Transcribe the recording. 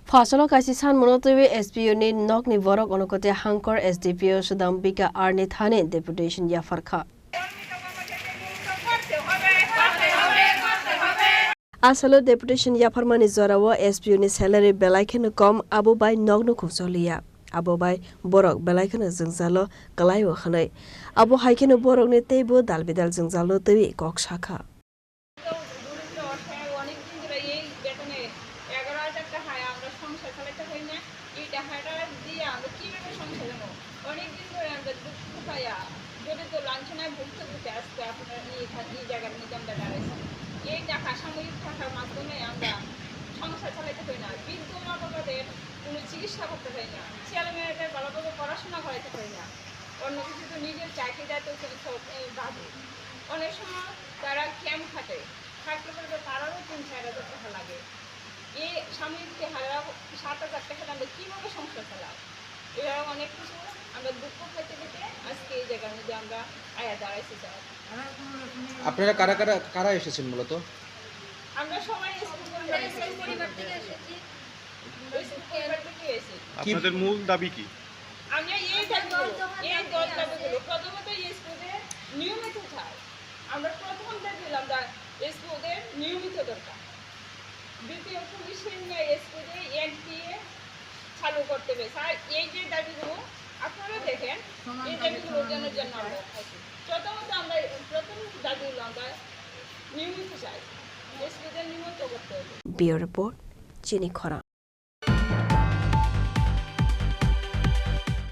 Fasalo kasi san monotowe SPO ni nok ni vorok onokote Hankor SDPO sudam bika arni thane deputation ya farkha. Asalo deputation ya farmani zorawo SPO ni salary belaiken kom abo bai nok no khumsoliya. Abo bai borok belaiken jingzalo kalayo khanai. Abo haikeno borok ni teibo dalbidal jingzalo tewi kok shakha. চিকিৎসা করতে পারি না ছেলে মেয়েদের ভালোভাবে পড়াশোনা করাইতে পারি না অন্য কিছু তো নিজের চাকরিটা তো বাদে অনেক সময় তারা ক্যাম্প খাটে থাকতে পারবে তারারও 3-4 হাজার টাকা লাগে এই সাময়িক হারা 7,000 টাকা আমরা কীভাবে সংসার চালাও এভাবে অনেক কিছু আমরা দুঃখ পেতে পেতে আজকে এই জায়গার মধ্যে আমরা আয়া দাঁড়াইছি স্যার। আপনারা কারা এসেছেন মূলত? আমরা সবাই পরিবার থেকে এসেছি। আপনাদের মূল দাবি কি? আমরা এই দাবিগুলো প্রথমত স্কুলে নিয়মিত চাই। আমরা প্রথম দাবি দিলাম স্কুলের নিয়মিত দরকার। দ্বিতীয় পুলিশের স্কুলে এনপিএ চালু করতে হবে। স্যার এই যে দাবিগুলো আপনারা দেখেন এই দাবিগুলো জন্য আমরা প্রথমত আমরা প্রথম দাবিগুলো আমরা নিয়মিত চাই স্কুলে নিয়মিত করতে হবে। Bureau Report, Chini Khora.